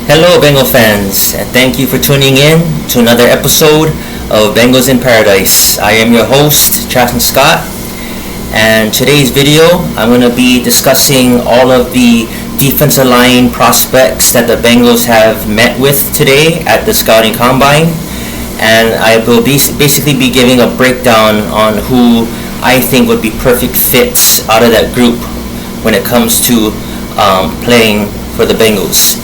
Hello, Bengal fans, and thank you for tuning in to another episode of Bengals in Paradise. I am your host, Chatham Scott, and today's video I'm going to be discussing all of the defensive line prospects that the Bengals have met with today at the Scouting Combine, and I will basically be giving a breakdown on who I think would be perfect fits out of that group when it comes to playing for the Bengals.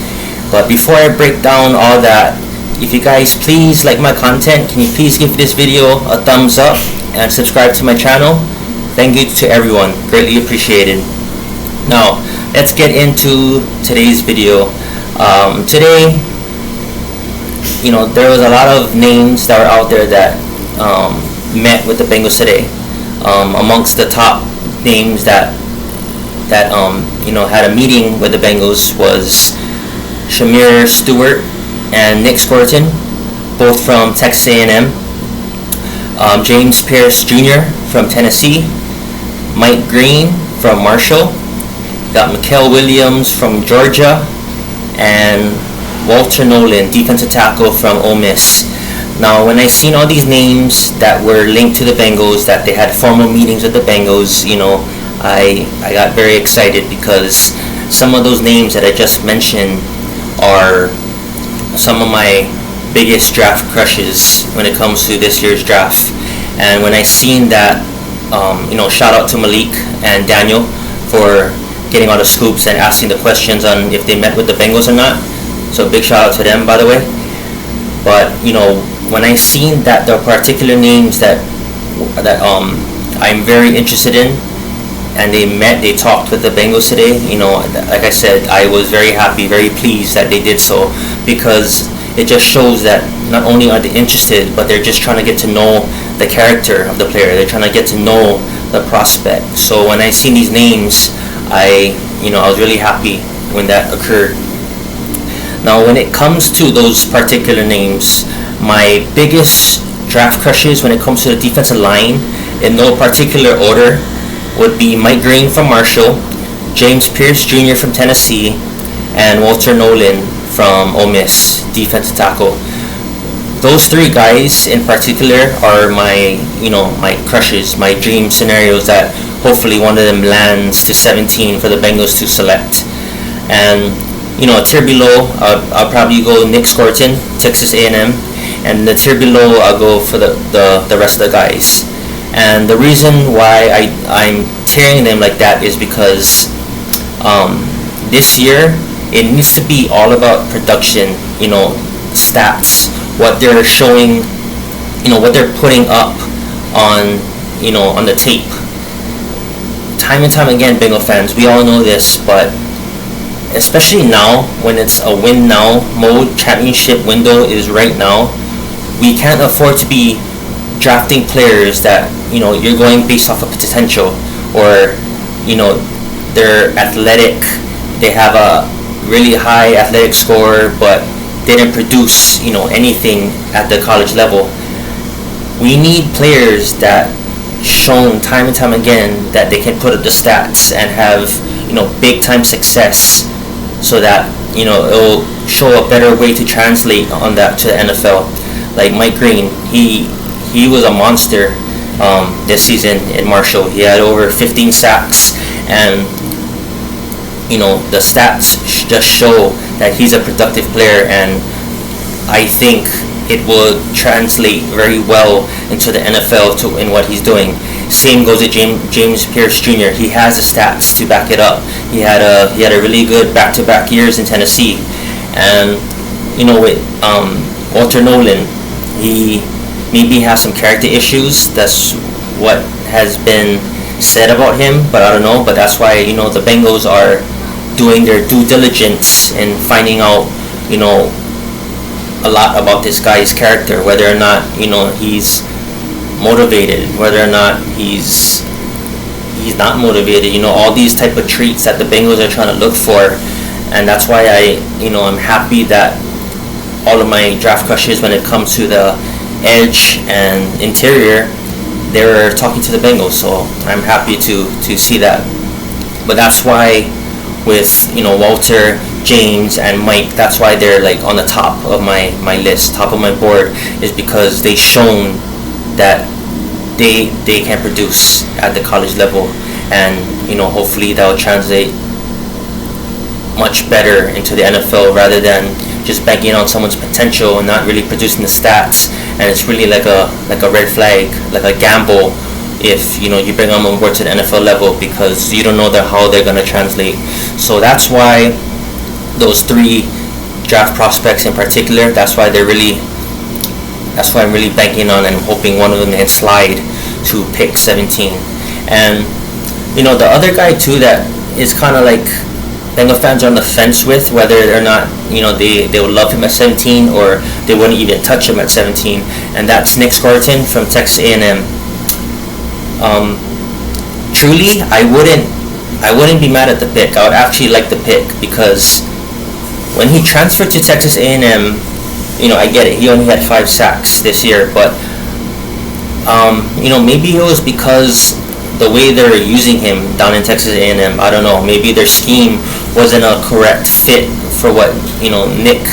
But before I break down all that, if you guys please like my content, can you please give this video a thumbs up and subscribe to my channel? Thank you to everyone, greatly appreciated. Now, let's get into today's video. Today, there was a lot of names that were out there that met with the Bengals today. Amongst the top names that had a meeting with the Bengals was Shamir Stewart and Nick Scorton, both from Texas A&M. James Pierce Jr. from Tennessee. Mike Green from Marshall. Got Mikael Williams from Georgia. And Walter Nolan, defensive tackle from Ole Miss. Now, when I seen all these names that were linked to the Bengals, that they had formal meetings with the Bengals, I got very excited because some of those names that I just mentioned are some of my biggest draft crushes when it comes to this year's draft. And when I seen that, shout out to Malik and Daniel for getting all the scoops and asking the questions on if they met with the Bengals or not. So big shout out to them, by the way. But when I seen that the particular names that I'm very interested in, and they talked with the Bengals today, like I said, I was very happy, very pleased that they did so, because it just shows that not only are they interested, but they're just trying to get to know the character of the player. They're trying to get to know the prospect. So when I seen these names, I was really happy when that occurred. Now, when it comes to those particular names, my biggest draft crushes when it comes to the defensive line, in no particular order, would be Mike Green from Marshall, James Pierce Jr. from Tennessee, and Walter Nolan from Ole Miss, defensive tackle. Those three guys in particular are my crushes, my dream scenarios that hopefully one of them lands to 17 for the Bengals to select. And a tier below, I'll probably go Nick Scorton, Texas A&M, and the tier below I'll go for the rest of the guys. And the reason why I'm tearing them like that is because this year it needs to be all about production, stats, what they're showing, what they're putting up on the tape. Time and time again, Bengal fans, we all know this, but especially now when it's a win now mode, championship window is right now, we can't afford to be drafting players that you're going based off of potential, or they're athletic, they have a really high athletic score but they didn't produce anything at the college level. We need players that shown time and time again that they can put up the stats and have big time success, so that it'll show a better way to translate on that to the NFL. Like Mike Green, he was a monster this season in Marshall. He had over 15 sacks, and the stats just show that he's a productive player, and I think it will translate very well into the NFL in what he's doing. Same goes to James Pierce Jr. He has the stats to back it up. He had a really good back-to-back years in Tennessee, and with Walter Nolan, he maybe has some character issues. That's what has been said about him, but I don't know. But that's why the Bengals are doing their due diligence in finding out a lot about this guy's character, whether or not he's motivated, whether or not he's not motivated. All these type of traits that the Bengals are trying to look for, and that's why I'm happy that all of my draft crushes when it comes to the edge and interior, they were talking to the Bengals, so I'm happy to see that. But that's why with Walter, James, and Mike. That's why they're like on the top of my list, top of my board, is because they shown that they can produce at the college level, and hopefully that will translate much better into the NFL rather than just banking on someone's potential and not really producing the stats. And it's really like a red flag, like a gamble if you bring them on board to the NFL level, because you don't know how they're going to translate. So that's why those three draft prospects in particular, that's why I'm really banking on and hoping one of them can slide to pick 17. And the other guy too that is kind of like Bengal fans are on the fence with whether or not they would love him at 17 or they wouldn't even touch him at 17, and that's Nick Scorton from Texas A&M. Truly, I wouldn't be mad at the pick. I would actually like the pick, because when he transferred to Texas A&M, I get it, he only had 5 sacks this year, but maybe it was because the way they were using him down in Texas A&M. I don't know, maybe their scheme wasn't a correct fit for what Nick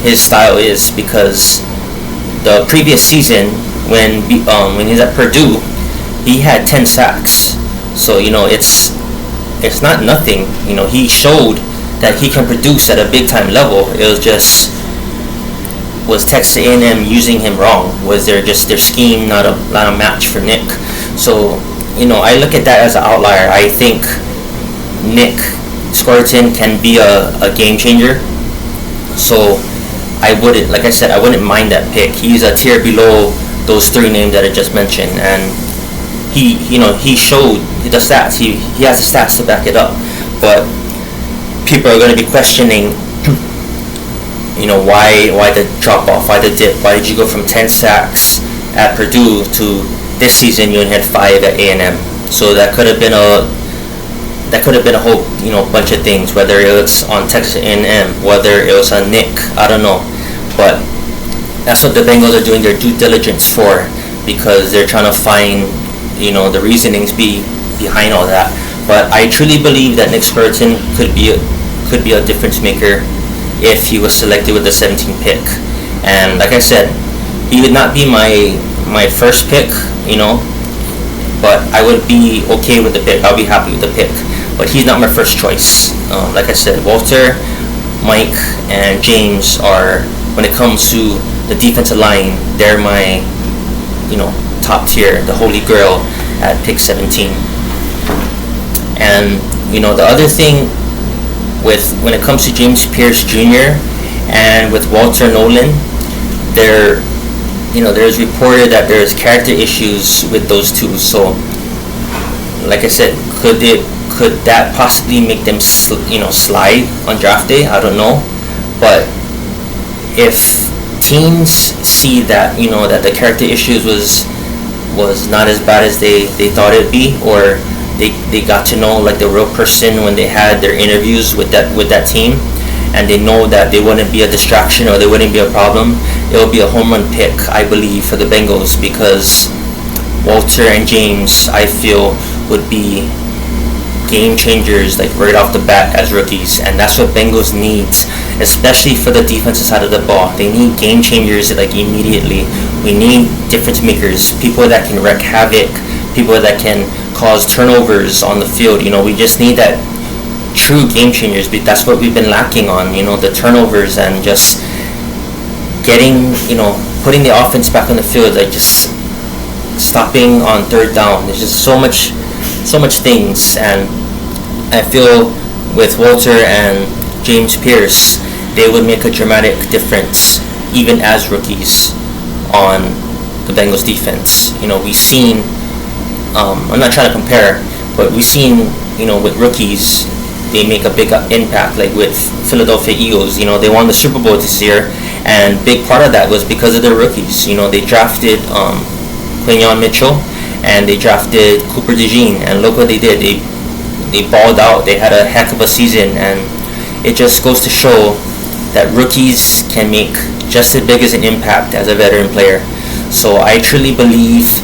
his style is, because the previous season when he was at Purdue, he had 10 sacks. So it's not nothing. He showed that he can produce at a big time level. It was just, was Texas A&M using him wrong? Was their scheme not a match for Nick? So I look at that as an outlier. I think Nick Scorton can be a game changer. So I wouldn't mind that pick. He's a tier below those 3 names that I just mentioned, and he showed the stats. He has the stats to back it up. But people are going to be questioning, why the drop off, why the dip, why did you go from 10 sacks at Purdue to this season you only had 5 at A&M? So that could have been a whole bunch of things, whether it was on Texas A&M, whether it was on Nick, I don't know. But that's what the Bengals are doing their due diligence for, because they're trying to find the reasonings behind all that. But I truly believe that Nick Scorton could be a difference maker if he was selected with the 17th pick. And like I said, he would not be my first pick, but I would be okay with the pick. I'll be happy with the pick, but he's not my first choice. Like I said, Walter, Mike, and James are, when it comes to the defensive line, they're my top tier, the holy grail at pick 17. And the other thing when it comes to James Pierce Jr. and with Walter Nolan, there's reported that there's character issues with those two. So like I said, could that possibly make them slide on draft day? I don't know. But if teams see that that the character issues was not as bad as they thought it'd be, or they got to know like the real person when they had their interviews with that team, and they know that they wouldn't be a distraction or they wouldn't be a problem, it will be a home run pick, I believe, for the Bengals, because Walter and James, I feel, would be game changers like right off the bat as rookies, and that's what Bengals needs, especially for the defensive side of the ball. They need game changers like immediately. We need difference makers, people that can wreak havoc, people that can cause turnovers on the field. We just need that true game changers. That's what we've been lacking on, the turnovers and just getting, putting the offense back on the field, like just stopping on third down. There's just so much things, and I feel with Walter and James Pierce, they would make a dramatic difference even as rookies on the Bengals defense. We've seen, I'm not trying to compare, but we've seen, with rookies, they make a big impact, like with Philadelphia Eagles. They won the Super Bowl this year, and big part of that was because of their rookies. They drafted Quinyon Mitchell, and they drafted Cooper DeJean, and look what they did. They balled out. They had a heck of a season, and it just goes to show that rookies can make just as big as an impact as a veteran player. So I truly believe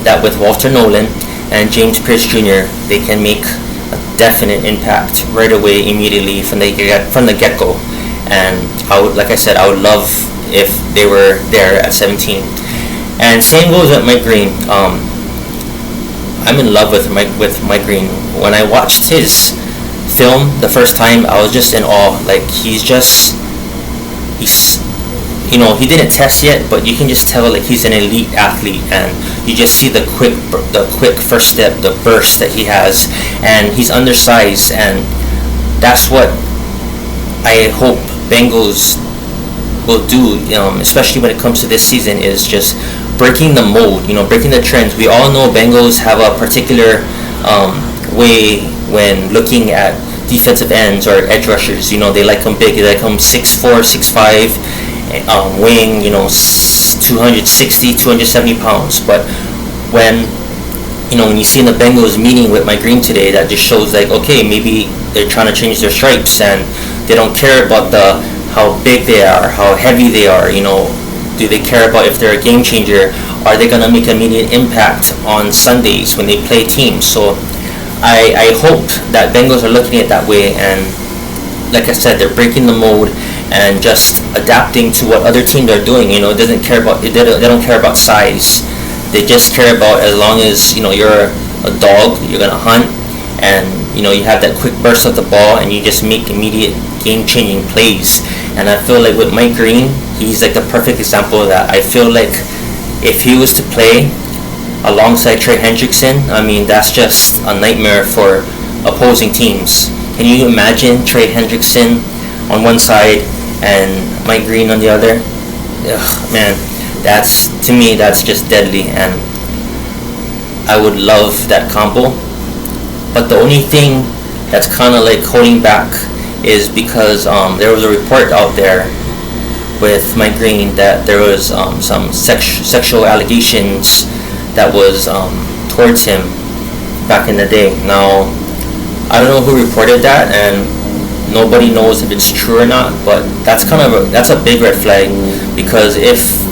that with Walter Nolan and James Pierce Jr., they can make definite impact right away, immediately from the get-go. And like I said, I would love if they were there at 17. And same goes with Mike Green. I'm in love with Mike Green. When I watched his film the first time, I was just in awe. Like he's he didn't test yet, but you can just tell like he's an elite athlete, and you just see the quick first step, the burst that he has, and he's undersized, and that's what I hope Bengals will do, especially when it comes to this season, is just breaking the mold, breaking the trends. We all know Bengals have a particular way when looking at defensive ends or edge rushers. They like them big. They like them 6'4", 6'5", weighing 260, 270 pounds. But when you see in the Bengals meeting with Mike Green today, that just shows like, okay, maybe they're trying to change their stripes, and they don't care about how big they are, how heavy they are. Do they care about if they're a game changer? Are they gonna make an immediate impact on Sundays when they play teams? So I hope that Bengals are looking at it that way, and like I said, they're breaking the mold and just adapting to what other teams are doing. It doesn't care about they don't care about size. They just care about, as long as you're a dog, you're gonna hunt, and you have that quick burst of the ball, and you just make immediate game-changing plays. And I feel like with Mike Green, he's like the perfect example of that. I feel like if he was to play alongside Trey Hendrickson, that's just a nightmare for opposing teams. Can you imagine Trey Hendrickson on one side and Mike Green on the other? Ugh, man, to me that's just deadly, and I would love that combo. But the only thing that's kind of like holding back is because there was a report out there with Mike Green that there was some sexual allegations that was towards him back in the day. Now, I don't know who reported that, and nobody knows if it's true or not, but that's a big red flag, because if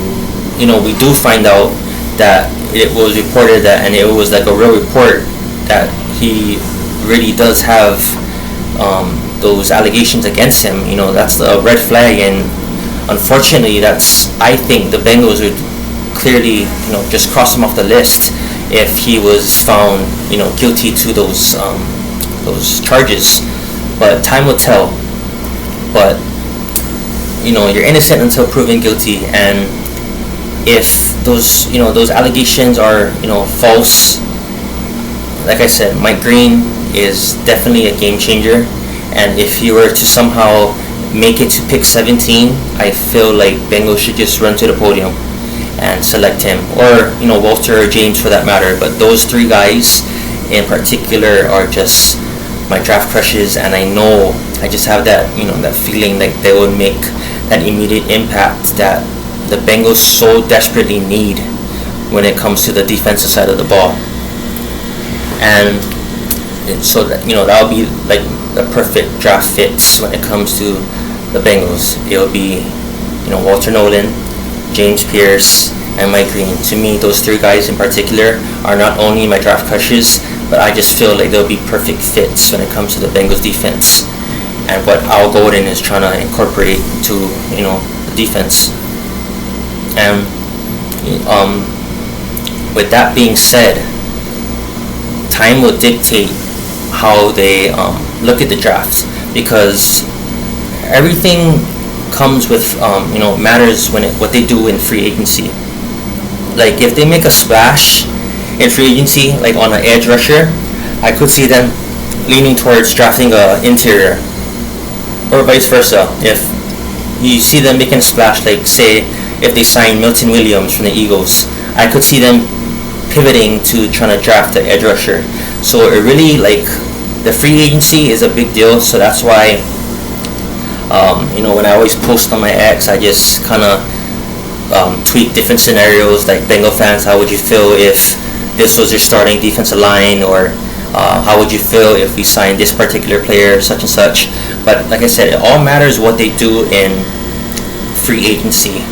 we do find out that it was reported that, and it was like a real report that he really does have those allegations against him, that's a red flag. And unfortunately, I think the Bengals would clearly just cross him off the list if he was found guilty to those charges. But time will tell. But you're innocent until proven guilty, and if those allegations are false, like I said, Mike Green is definitely a game changer. And if he were to somehow make it to pick 17, I feel like Bengals should just run to the podium and select him, or Walter or James for that matter. But those three guys in particular are just my draft crushes, and I just have that that feeling like they would make that immediate impact that the Bengals so desperately need when it comes to the defensive side of the ball. And so that that'll be like the perfect draft fits when it comes to the Bengals. It'll be Walter Nolan, James Pierce, and Mike Green. To me, those three guys in particular are not only my draft crushes, but I just feel like they'll be perfect fits when it comes to the Bengals defense and what Al Golden is trying to incorporate to the defense. And with that being said, time will dictate how they look at the draft, because everything comes with matters when what they do in free agency. Like if they make a splash in free agency, like on an edge rusher, I could see them leaning towards drafting a interior, or vice versa. If you see them making a splash, like say if they sign Milton Williams from the Eagles, I could see them pivoting to trying to draft an edge rusher. So it really, like, the free agency is a big deal. So that's why when I always post on my X, I just kind of tweak different scenarios, like Bengal fans, how would you feel if this was your starting defensive line, or how would you feel if we signed this particular player, such and such. But like I said, it all matters what they do in free agency,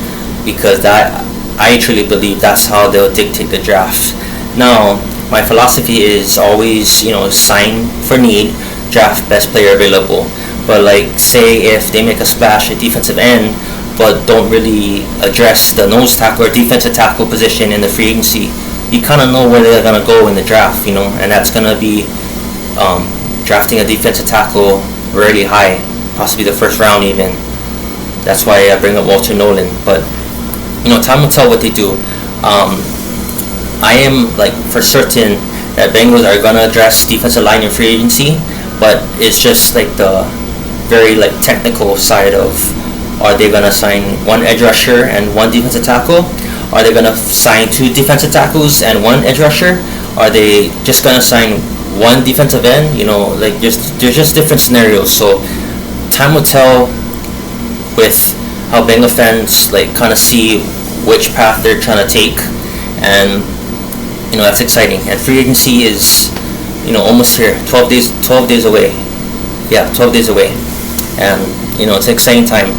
because that, I truly believe that's how they'll dictate the draft. Now, my philosophy is always, sign for need, draft best player available. But like, say if they make a splash at defensive end, but don't really address the nose tackle or defensive tackle position in the free agency, you kind of know where they're gonna go in the draft, and that's gonna be drafting a defensive tackle really high, possibly the first round even. That's why I bring up Walter Nolan. But time will tell what they do. I am like for certain that Bengals are gonna address defensive line in free agency, but it's just like the very like technical side of, are they gonna sign one edge rusher and one defensive tackle? Are they gonna sign two defensive tackles and one edge rusher? Are they just gonna sign one defensive end? Like there's just different scenarios. So time will tell with how Bengal fans like kind of see which path they're trying to take, and that's exciting. And free agency is almost here, 12 days away. Yeah, 12 days away, and it's an exciting time.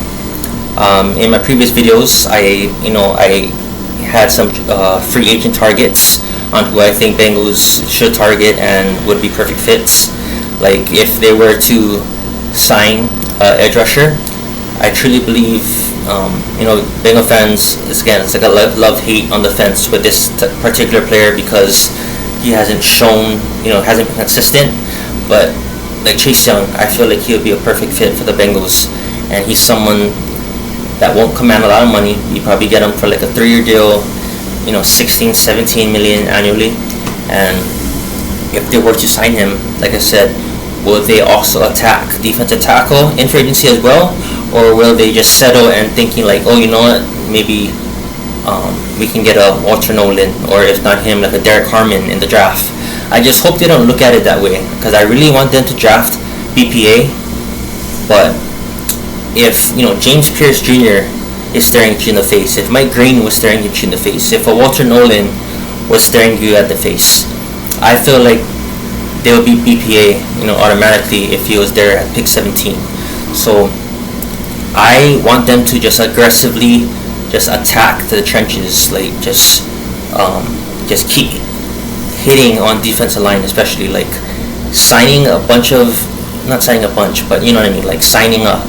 In my previous videos, I had some free agent targets on who I think Bengals should target and would be perfect fits. Like if they were to sign edge rusher, I truly believe Bengal fans, it's like a love-hate on the fence with this particular player because he hasn't shown, hasn't been consistent. But like Chase Young, I feel like he'll be a perfect fit for the Bengals, and he's someone that won't command a lot of money. You probably get him for like a 3-year deal, 16, 17 million annually. And if they were to sign him, like I said, will they also attack defensive tackle in free agency as well, or will they just settle and thinking like, oh, you know what, maybe we can get a Walter Nolan, or if not him, like a Derek Harmon in the draft? I just hope they don't look at it that way, because I really want them to draft BPA. But if James Pierce Jr. is staring at you in the face, if Mike Green was staring at you in the face, if a Walter Nolan was staring you at the face, I feel like they would be BPA, automatically if he was there at pick 17. So I want them to just aggressively just attack the trenches, like just keep hitting on defensive line, especially like signing a bunch of, not signing a bunch, but you know what I mean, like signing a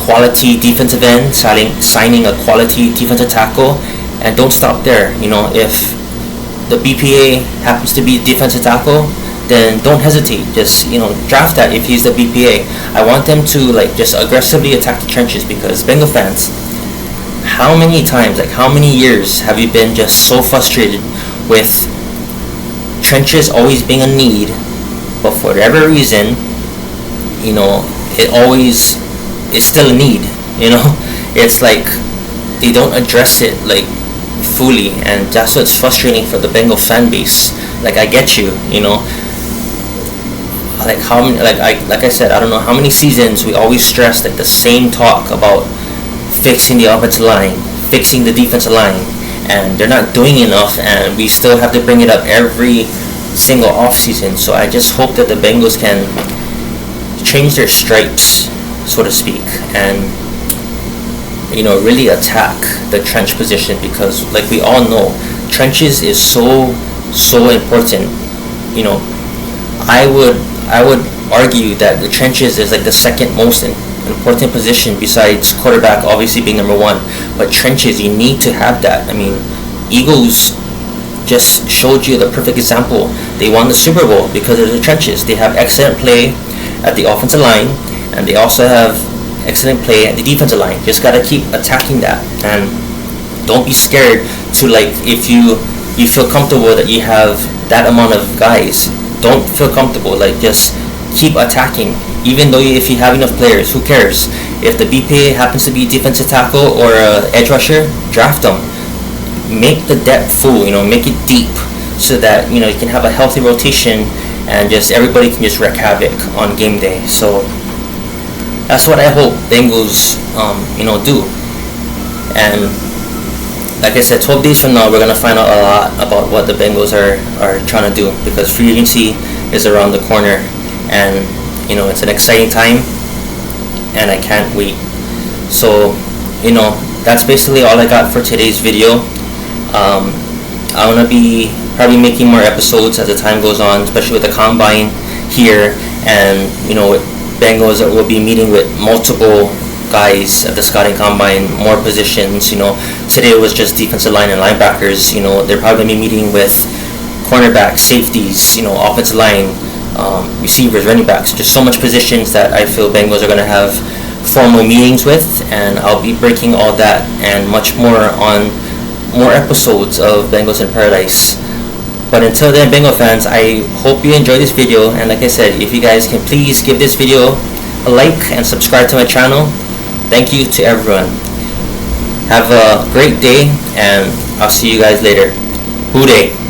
quality defensive end, signing a quality defensive tackle, and don't stop there. If the BPA happens to be defensive tackle, then don't hesitate. Just draft that if he's the BPA. I want them to like just aggressively attack the trenches, because Bengal fans, how many times, like how many years have you been just so frustrated with trenches always being a need, but for whatever reason, it's still a need. It's like they don't address it like fully, and that's what's frustrating for the Bengal fan base. Like I get you, like how many, like I said, I don't know how many seasons we always stress like the same talk about fixing the offensive line, fixing the defensive line, and they're not doing enough, and we still have to bring it up every single off season. So I just hope that the Bengals can change their stripes, so to speak, and really attack the trench position, because like we all know, trenches is so important. I would argue that the trenches is like the second most important position besides quarterback, obviously being number one. But trenches, you need to have that. I mean, Eagles just showed you the perfect example. They won the Super Bowl because of the trenches. They have excellent play at the offensive line, and they also have excellent play at the defensive line. Just gotta keep attacking that, and don't be scared to, like, if you feel comfortable that you have that amount of guys, don't feel comfortable. Like, just keep attacking. Even though if you have enough players, who cares? If the BPA happens to be defensive tackle or edge rusher, draft them. Make the depth full, make it deep, so that you can have a healthy rotation, and just everybody can just wreak havoc on game day. So that's what I hope Bengals do. And like I said, 12 days from now, we're gonna find out a lot about what the Bengals are trying to do, because free agency is around the corner, and it's an exciting time, and I can't wait. So that's basically all I got for today's video. I want to be probably making more episodes as the time goes on, especially with the combine here, and Bengals will be meeting with multiple guys at the scouting combine, more positions. Today it was just defensive line and linebackers. They're probably going to be meeting with cornerbacks, safeties, offensive line, receivers, running backs. Just so much positions that I feel Bengals are going to have formal meetings with, and I'll be breaking all that and much more on more episodes of Bengals in Paradise. But until then, Bengal fans, I hope you enjoyed this video, and like I said, if you guys can please give this video a like and subscribe to my channel. Thank you to everyone. Have a great day, and I'll see you guys later. Hoo day.